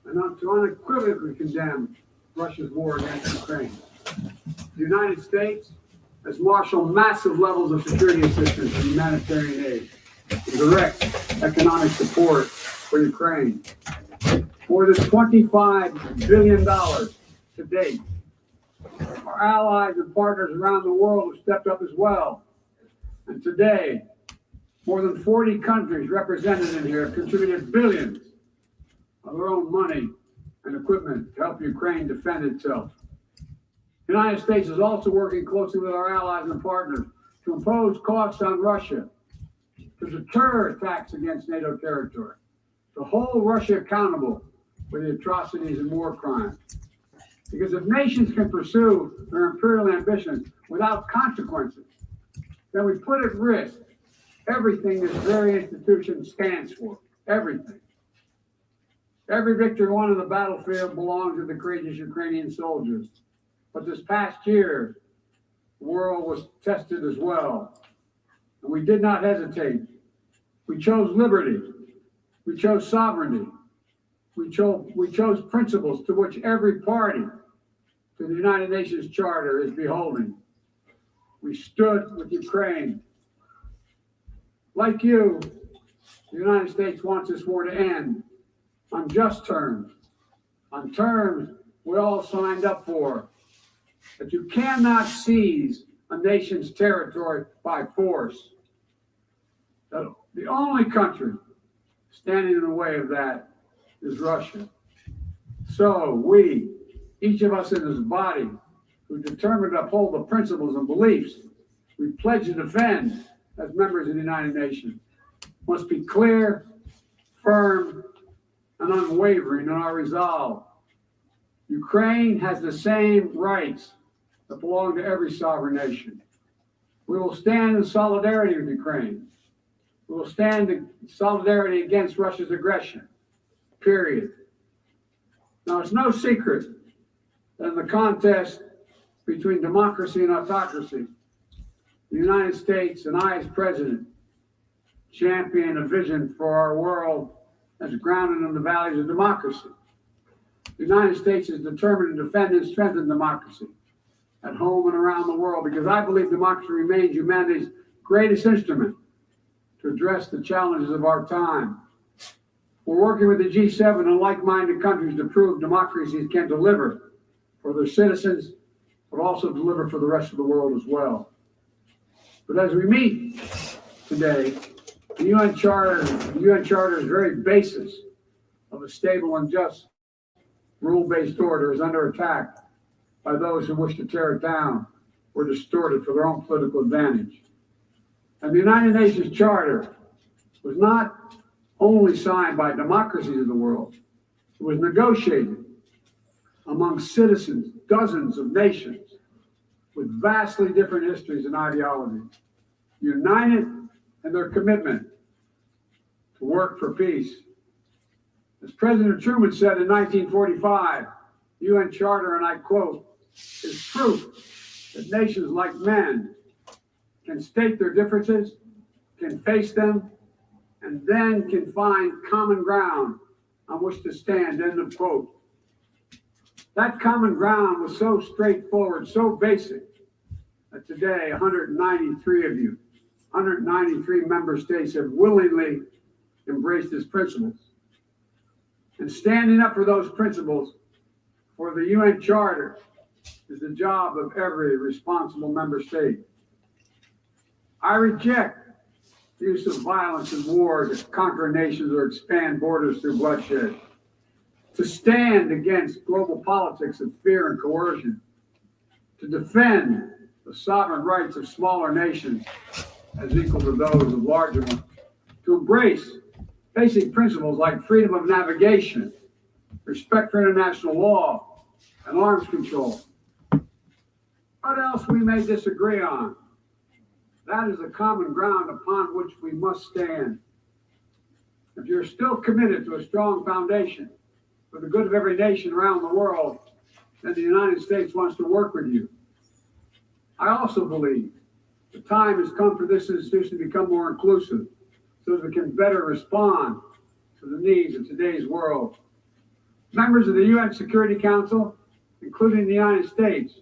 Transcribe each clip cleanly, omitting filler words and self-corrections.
and to unequivocally condemn Russia's war against Ukraine. The United States has marshaled massive levels of security assistance and humanitarian aid to direct economic support for Ukraine. More than $25 billion to date. Our allies and partners around the world have stepped up as well. And today, more than 40 countries represented in here have contributed billions of their own money and equipment to help Ukraine defend itself. The United States is also working closely with our allies and partners to impose costs on Russia, to deter attacks against NATO territory, to hold Russia accountable for the atrocities and war crimes. Because if nations can pursue their imperial ambitions without consequences, then we put at risk everything this very institution stands for. Everything. Every victory won on the battlefield belongs to the courageous Ukrainian soldiers. But this past year, the world was tested as well. And we did not hesitate. We chose liberty. We chose sovereignty. We chose principles to which every party to the United Nations Charter is beholden. We stood with Ukraine. Like you, the United States wants this war to end on just terms, on terms we all signed up for. But you cannot seize a nation's territory by force. The only country standing in the way of that is Russia. So we, each of us in this body, who determined to uphold the principles and beliefs we pledge to defend as members of the United Nations, must be clear, firm, and unwavering in our resolve. Ukraine has the same rights that belong to every sovereign nation. We will stand in solidarity with Ukraine. We will stand in solidarity against Russia's aggression, period. Now, it's no secret that in the contest between democracy and autocracy, the United States and I, as president, champion a vision for our world that's grounded in the values of democracy. The United States is determined to defend and strengthen democracy at home and around the world, because I believe democracy remains humanity's greatest instrument to address the challenges of our time. We're working with the G7 and like-minded countries to prove democracies can deliver for their citizens, but also deliver for the rest of the world as well. But as we meet today, the UN Charter's very basis of a stable and just rule-based order is under attack by those who wish to tear it down or distort it for their own political advantage. And the United Nations Charter was not only signed by democracies of the world, it was negotiated among citizens, dozens of nations with vastly different histories and ideologies, united in their commitment to work for peace. As President Truman said in 1945, the UN Charter, and I quote, is proof that nations like men can state their differences, can face them, and then can find common ground on which to stand, end of quote. That common ground was so straightforward, so basic, that today 193 of you, 193 member states have willingly embraced its principles. And standing up for those principles for the UN Charter is the job of every responsible member state. I reject the use of violence and war to conquer nations or expand borders through bloodshed, to stand against global politics of fear and coercion, to defend the sovereign rights of smaller nations as equal to those of larger ones, to embrace basic principles like freedom of navigation, respect for international law, and arms control. What else we may disagree on, that is the common ground upon which we must stand. If you're still committed to a strong foundation for the good of every nation around the world, then the United States wants to work with you. I also believe the time has come for this institution to become more inclusive so that it can better respond to the needs of today's world. Members of the UN Security Council, including the United States,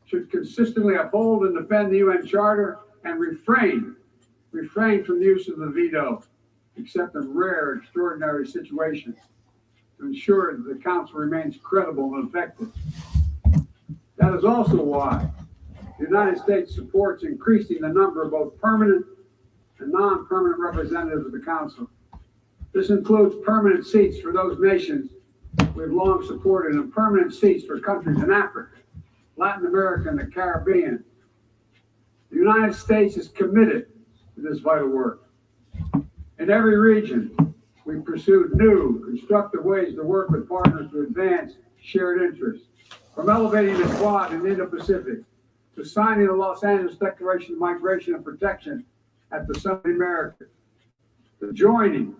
should consistently uphold and defend the UN Charter and refrain from the use of the veto, except in rare, extraordinary situations, to ensure that the Council remains credible and effective. That is also why the United States supports increasing the number of both permanent and non-permanent representatives of the Council. This includes permanent seats for those nations we've long supported and permanent seats for countries in Africa, Latin America, and the Caribbean. The United States is committed to this vital work. In every region, we pursued new, constructive ways to work with partners to advance shared interests, from elevating the Quad in the Indo-Pacific to signing the Los Angeles Declaration of Migration and Protection at the Summit of America, to joining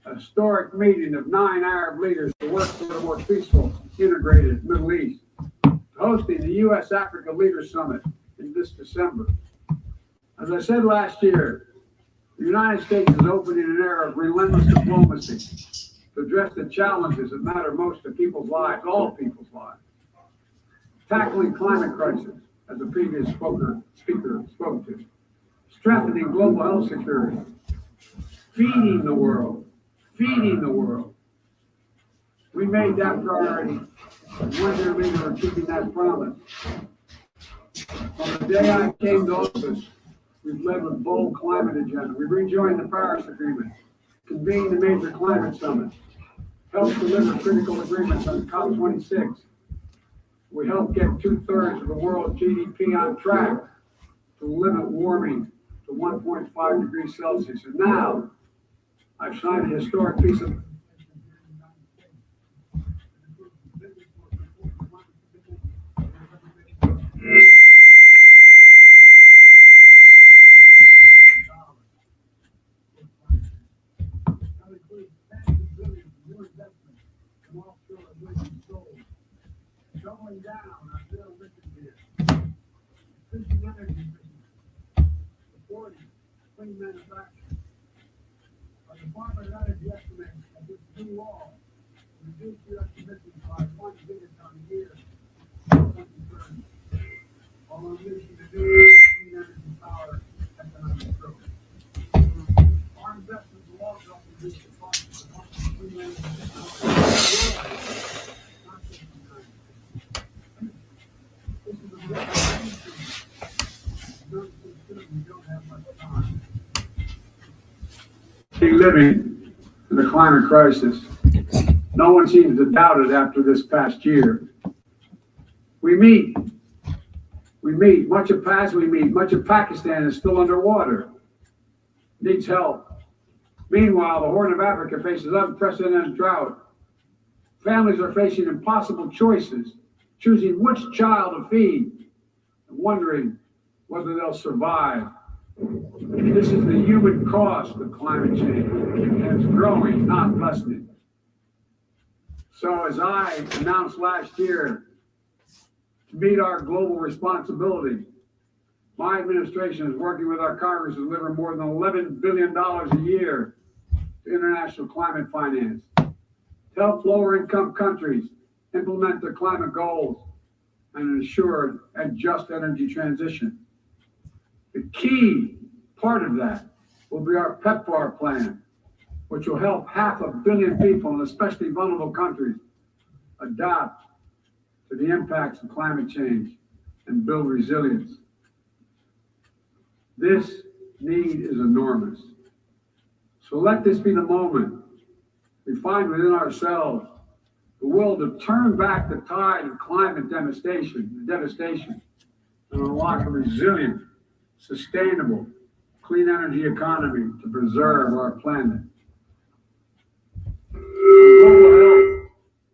a historic meeting of 9 Arab leaders to work for a more peaceful, integrated Middle East, to hosting the U.S.-Africa Leaders Summit in this December. As I said last year, the United States is opening an era of relentless diplomacy to address the challenges that matter most to people's lives, all people's lives. Tackling climate crisis, as the previous speaker spoke to, strengthening global health security, feeding the world. We made that priority, and one year later, we're keeping that promise. From the day I came to office, we've led with bold climate agenda. We rejoined the Paris Agreement, convened the major climate summit, helped deliver critical agreements on COP26. We helped get 2/3 of the world's GDP on track to limit warming to 1.5 degrees Celsius. And now, I've signed a historic piece of doubling down on zero emission vehicles, increasing energy efficiency, supporting clean manufacturing. Our Department of Energy estimates that this new law will reduce U.S. emissions by 1 gigaton a year by 2030, while unleashing the new clean energy power economic growth. Our investments will also reduce the cost of the clean energy technology. Living in the climate crisis. No one seems to doubt it after this past year. We meet. Much of Pakistan is still underwater, needs help. Meanwhile, the Horn of Africa faces unprecedented drought. Families are facing impossible choices, choosing which child to feed, and wondering whether they'll survive. This is the human cost of climate change, and it's growing, not lessening. So as I announced last year, to meet our global responsibility, my administration is working with our Congress to deliver more than $11 billion a year to international climate finance, to help lower-income countries implement their climate goals and ensure a just energy transition. The key part of that will be our PEPFAR plan, which will help 500 million people in especially vulnerable countries adapt to the impacts of climate change and build resilience. This need is enormous. So let this be the moment we find within ourselves the will to turn back the tide of climate devastation, and unlock a resilient, sustainable, clean energy economy to preserve our planet. On global health,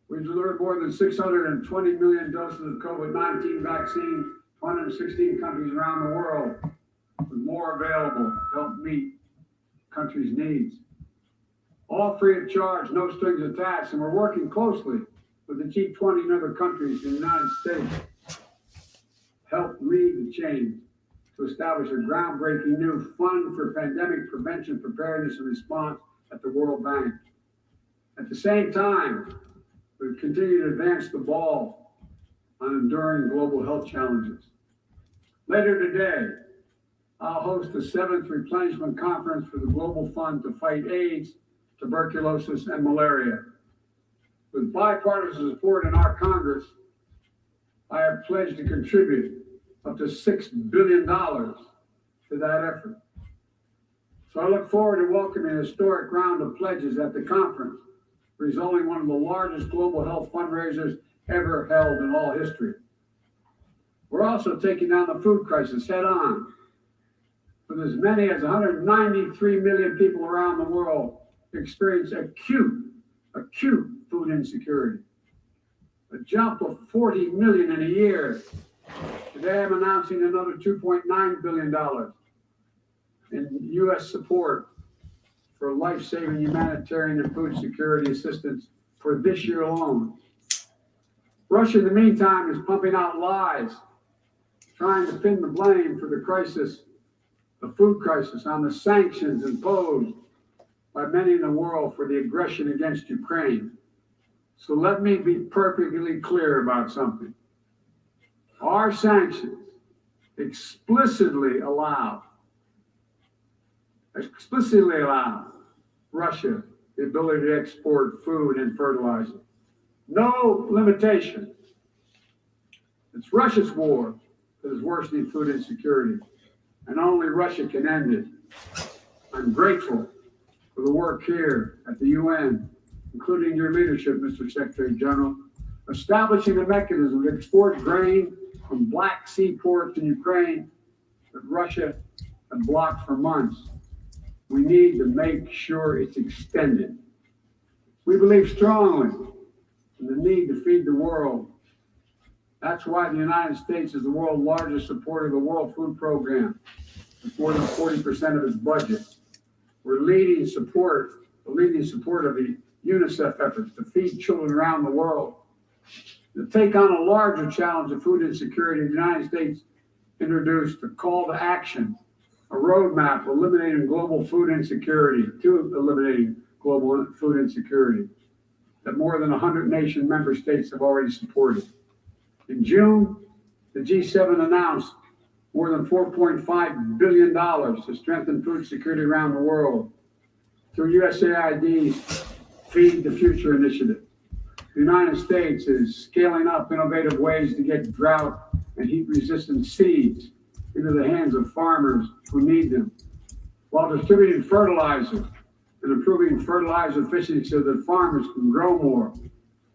we've delivered more than 620 million doses of COVID-19 vaccine to 116 countries around the world, with more available to help meet countries' needs. All free of charge, no strings attached, and we're working closely with the G20 and other countries in the United States. Help lead the change to establish a groundbreaking new fund for pandemic prevention, preparedness, and response at the World Bank. At the same time, We continue to advance the ball on enduring global health challenges. Later today, I'll host the 7th Replenishment Conference for the Global Fund to fight AIDS, tuberculosis, and malaria. With bipartisan support in our Congress, I have pledged to contribute up to $6 billion to that effort. So I look forward to welcoming a historic round of pledges at the conference, resulting in one of the largest global health fundraisers ever held in all history. We're also taking down the food crisis head on, with as many as 193 million people around the world experience acute food insecurity. A jump of 40 million in a year. Today I'm announcing another $2.9 billion in U.S. support for life-saving humanitarian and food security assistance for this year alone. Russia, in the meantime, is pumping out lies, trying to pin the blame for the crisis, the food crisis, on the sanctions imposed by many in the world for the aggression against Ukraine. So let me be perfectly clear about something. Our sanctions explicitly allow Russia the ability to export food and fertilizer. No limitation. It's Russia's war that is worsening food insecurity, and only Russia can end it. I'm grateful for the work here at the UN, including your leadership, Mr. Secretary General, establishing a mechanism to export grain from Black Sea ports in Ukraine that Russia had blocked for months. We need to make sure it's extended. We believe strongly in the need to feed the world. That's why the United States is the world's largest supporter of the World Food Program, with more than 40% of its budget. We're the leading support of the UNICEF efforts to feed children around the world. To take on a larger challenge of food insecurity, the United States introduced a call to action, a roadmap eliminating global food insecurity, that more than 100 nation member states have already supported. In June, the G7 announced more than $4.5 billion to strengthen food security around the world through USAID's Feed the Future initiative. The United States is scaling up innovative ways to get drought and heat-resistant seeds into the hands of farmers who need them, while distributing fertilizer and improving fertilizer efficiency so that farmers can grow more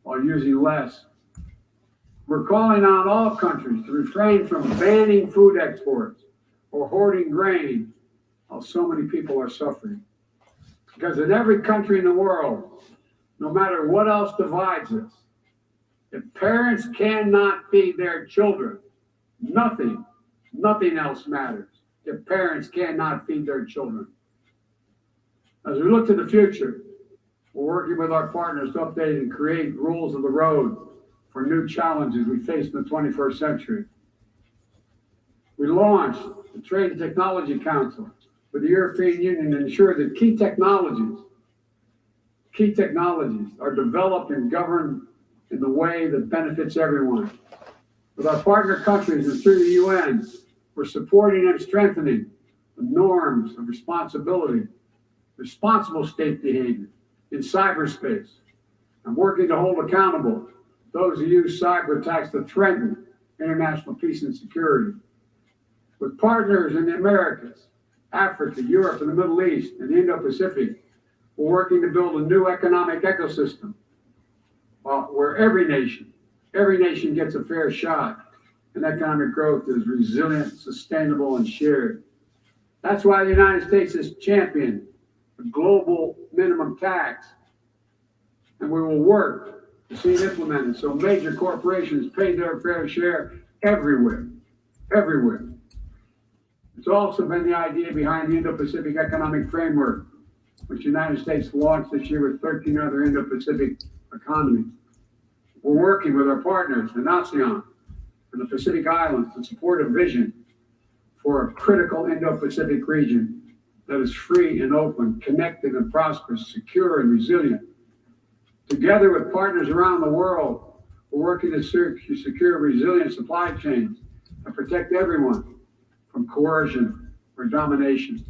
while using less. We're calling on all countries to refrain from banning food exports or hoarding grain while so many people are suffering. Because in every country in the world, no matter what else divides us, if parents cannot feed their children, nothing else matters. If parents cannot feed their children. As we look to the future, we're working with our partners to update and create rules of the road for new challenges we face in the 21st century. We launched the Trade and Technology Council with the European Union to ensure that key technologies are developed and governed in the way that benefits everyone. With our partner countries and through the UN, we're supporting and strengthening the norms of responsible state behavior in cyberspace, and working to hold accountable those who use cyber attacks to threaten international peace and security. With partners in the Americas, Africa, Europe, and the Middle East, and the Indo-Pacific, we're working to build a new economic ecosystem where every nation gets a fair shot, and economic growth is resilient, sustainable, and shared. That's why the United States has championed a global minimum tax, and we will work to see it implemented so major corporations pay their fair share everywhere. It's also been the idea behind the Indo-Pacific Economic Framework, which the United States launched this year with 13 other Indo-Pacific economies. We're working with our partners in ASEAN and the Pacific Islands to support a vision for a critical Indo-Pacific region that is free and open, connected and prosperous, secure and resilient, Together with partners around the world, we're working to secure resilient supply chains and protect everyone from coercion or domination,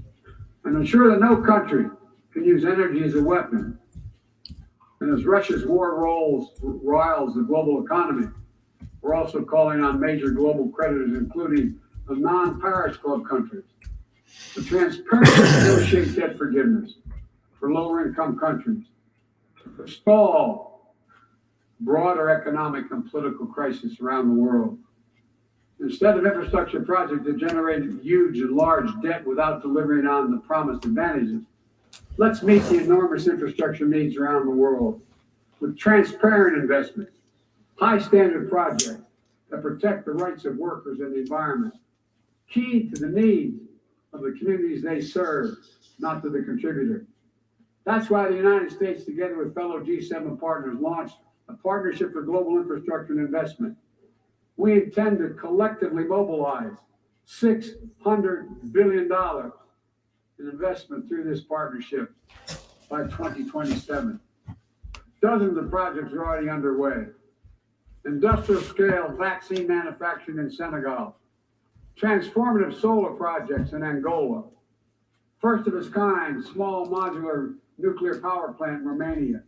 and ensure that no country can use energy as a weapon. And as Russia's war riles the global economy, we're also calling on major global creditors, including the non-Paris Club countries, to transparently negotiate debt forgiveness for lower-income countries, to forestall broader economic and political crisis around the world. Instead of infrastructure projects that generate huge and large debt without delivering on the promised advantages, let's meet the enormous infrastructure needs around the world with transparent investments, high-standard projects that protect the rights of workers and the environment, key to the needs of the communities they serve, not to the contributor. That's why the United States, together with fellow G7 partners, launched a Partnership for Global Infrastructure and Investment. We intend to collectively mobilize $600 billion in investment through this partnership by 2027. Dozens of projects are already underway. Industrial scale vaccine manufacturing in Senegal, transformative solar projects in Angola, first of its kind small modular nuclear power plant in Romania.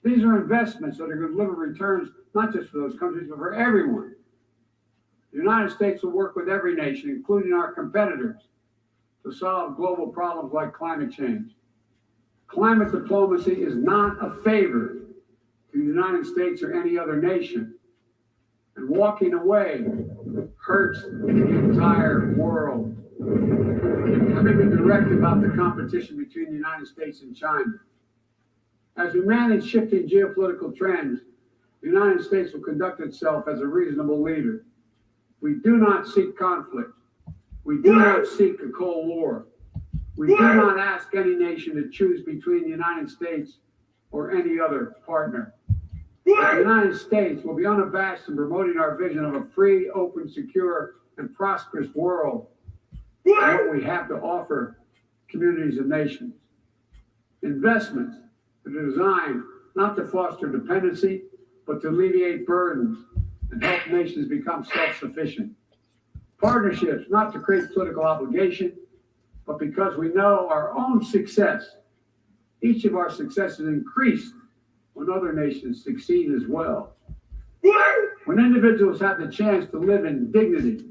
These are investments that are going to deliver returns not just for those countries, but for everyone. The United States will work with every nation, including our competitors, to solve global problems like climate change. Climate diplomacy is not a favor to the United States or any other nation. And walking away hurts the entire world. Let me be direct about the competition between the United States and China. As we manage shifting geopolitical trends, the United States will conduct itself as a reasonable leader. We do not seek conflict. We do not seek a Cold War. We do not ask any nation to choose between the United States or any other partner. The United States will be unabashed in promoting our vision of a free, open, secure, and prosperous world, and what we have to offer communities and nations. Investments that are designed not to foster dependency, but to alleviate burdens and help nations become self-sufficient. Partnerships not to create political obligation, but because we know our own success. Each of our successes increased when other nations succeed as well. When individuals have the chance to live in dignity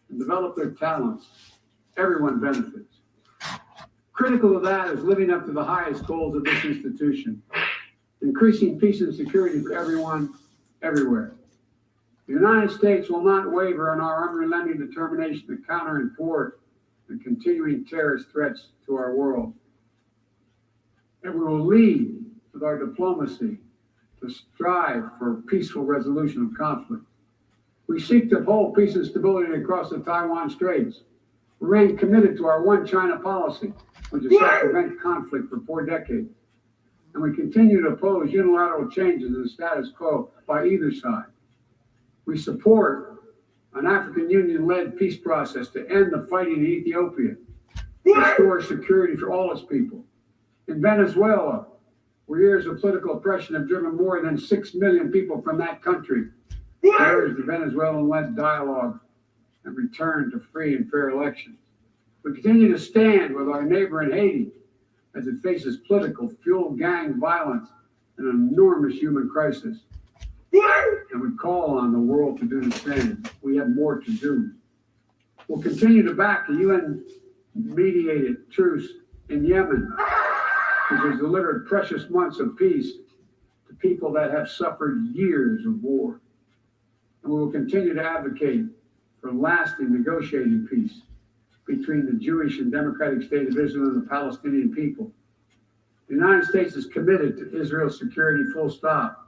and develop their talents, everyone benefits. Critical to that is living up to the highest goals of this institution, increasing peace and security for everyone, everywhere. The United States will not waver in our unrelenting determination to counter and thwart the continuing terrorist threats to our world. And we will lead with our diplomacy to strive for peaceful resolution of conflict. We seek to uphold peace and stability across the Taiwan Straits. We remain committed to our one China policy, which has helped prevent conflict for 4 decades. And we continue to oppose unilateral changes in the status quo by either side. We support an African Union-led peace process to end the fighting in Ethiopia, restore security for all its people. In Venezuela, where years of political oppression have driven more than 6 million people from that country, there is the Venezuelan-led dialogue and return to free and fair elections. We continue to stand with our neighbor in Haiti as it faces political, fuel gang violence and an enormous human crisis. And we call on the world to do the same. We have more to do. We'll continue to back the UN-mediated truce in Yemen, which has delivered precious months of peace to people that have suffered years of war. And we will continue to advocate for lasting negotiating peace between the Jewish and democratic state of Israel and the Palestinian people. The United States is committed to Israel's security, full stop.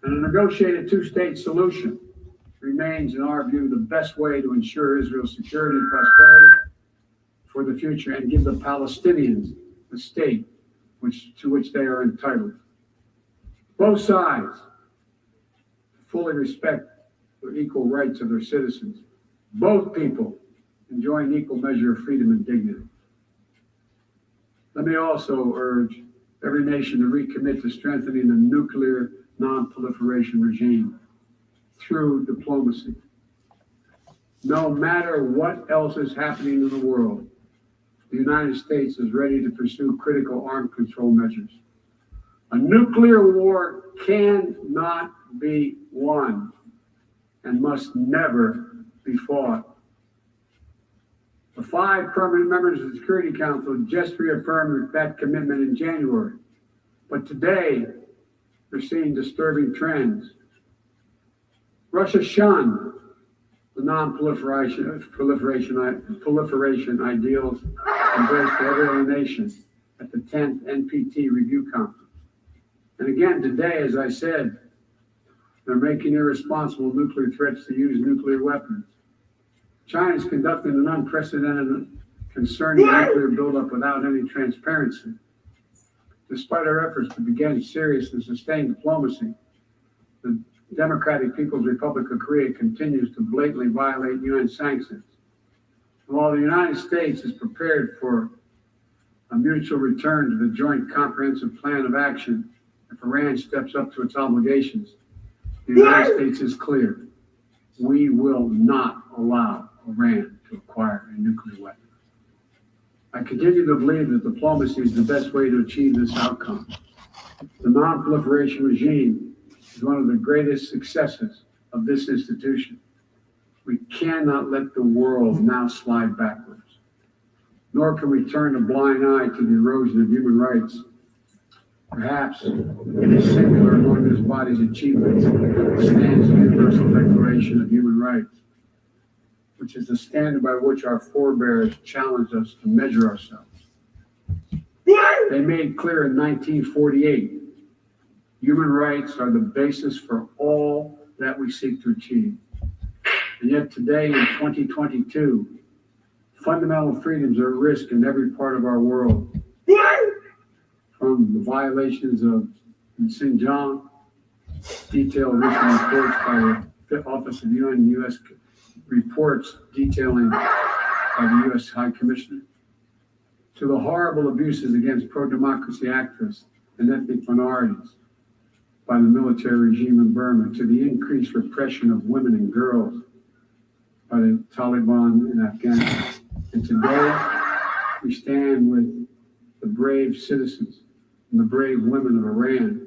And a negotiated 2-state solution remains, in our view, the best way to ensure Israel's security and prosperity for the future and give the Palestinians the state to which they are entitled. Both sides fully respect the equal rights of their citizens. Both people enjoy an equal measure of freedom and dignity. Let me also urge every nation to recommit to strengthening the nuclear non-proliferation regime through diplomacy. No matter what else is happening in the world, the United States is ready to pursue critical arms control measures. A nuclear war cannot be won and must never be fought. The 5 permanent members of the Security Council just reaffirmed that commitment in January. But today, we're seeing disturbing trends. Russia shunned the non-proliferation ideals embraced by every other nation at the 10th NPT Review Conference. And again, today, as I said, they're making irresponsible nuclear threats to use nuclear weapons. China is conducting an unprecedented concerning nuclear buildup without any transparency. Despite our efforts to begin serious and sustained diplomacy, the Democratic People's Republic of Korea continues to blatantly violate UN sanctions. And while the United States is prepared for a mutual return to the Joint Comprehensive Plan of Action if Iran steps up to its obligations, the United States is clear. We will not allow Iran to acquire a nuclear weapon. I continue to believe that diplomacy is the best way to achieve this outcome. The non-proliferation regime is one of the greatest successes of this institution. We cannot let the world now slide backwards, nor can we turn a blind eye to the erosion of human rights. Perhaps singular among this body's achievements stands the Universal Declaration of Human Rights, which is the standard by which our forebears challenged us to measure ourselves. They made clear in 1948, human rights are the basis for all that we seek to achieve. And yet today in 2022, fundamental freedoms are at risk in every part of our world. From the violations of in Xinjiang, detailed recent reports by the Office of UN and U.S. reports detailing by the U.S. High Commissioner, to the horrible abuses against pro-democracy activists and ethnic minorities by the military regime in Burma, to the increased repression of women and girls by the Taliban in Afghanistan. And today, we stand with the brave citizens and the brave women of Iran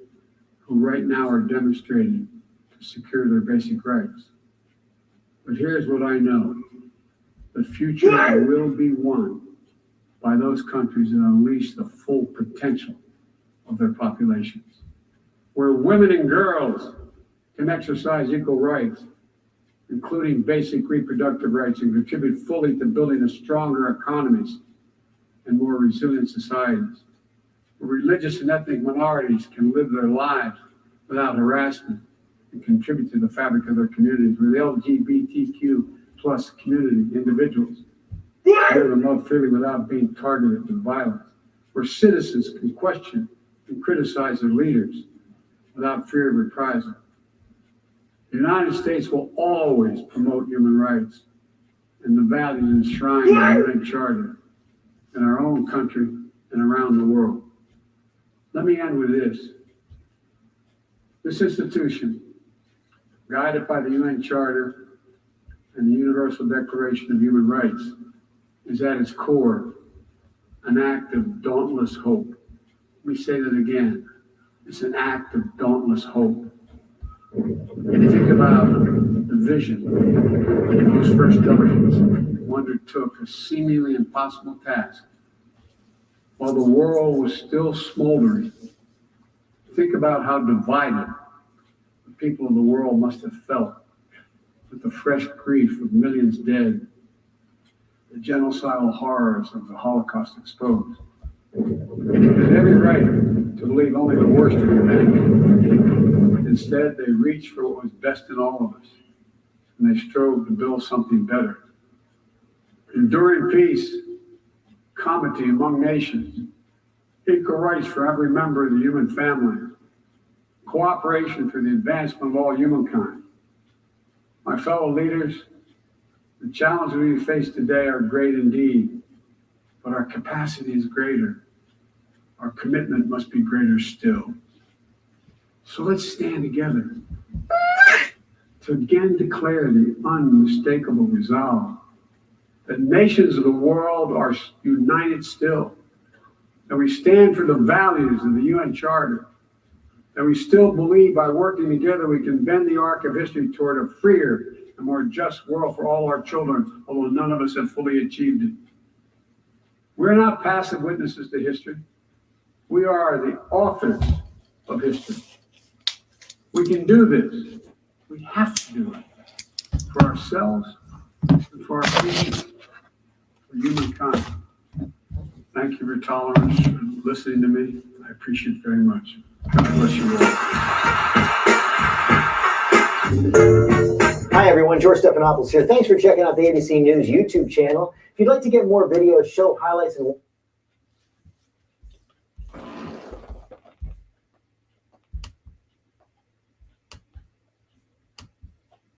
who right now are demonstrating to secure their basic rights. But here's what I know. The future will be won by those countries that unleash the full potential of their populations, where women and girls can exercise equal rights, including basic reproductive rights, and contribute fully to building a stronger economies and more resilient societies, where religious and ethnic minorities can live their lives without harassment and contribute to the fabric of their communities, where the LGBTQ plus community individuals live and love freely without being targeted with violence, where citizens can question and criticize their leaders without fear of reprisal. The United States will always promote human rights and the values enshrined in the UN Charter in our own country and around the world. Let me end with this. This institution, guided by the UN Charter and the Universal Declaration of Human Rights, is at its core an act of dauntless hope. Let me say that again. It's an act of dauntless hope. Think about the vision of those first delegates who undertook a seemingly impossible task while the world was still smoldering. Think about how divided the people of the world must have felt with the fresh grief of millions dead, the genocidal horrors of the Holocaust exposed. They had every right to believe only the worst of humanity. Instead, they reached for what was best in all of us, and they strove to build something better. Enduring peace, comity among nations, equal rights for every member of the human family, cooperation for the advancement of all humankind. My fellow leaders, the challenges we face today are great indeed, but our capacity is greater. our commitment must be greater still. So let's stand together to again declare the unmistakable resolve that nations of the world are united still, that we stand for the values of the UN Charter, that we still believe by working together we can bend the arc of history toward a freer and more just world for all our children, although none of us have fully achieved it. We're not passive witnesses to history. We are the authors of history. We can do this. We have to do it for ourselves and for our community, for humankind. Thank you for tolerance and listening to me. I appreciate it very much. God bless you all. Hi, everyone. George Stephanopoulos here. Thanks for checking out the ABC News YouTube channel. If you'd like to get more videos, show highlights, and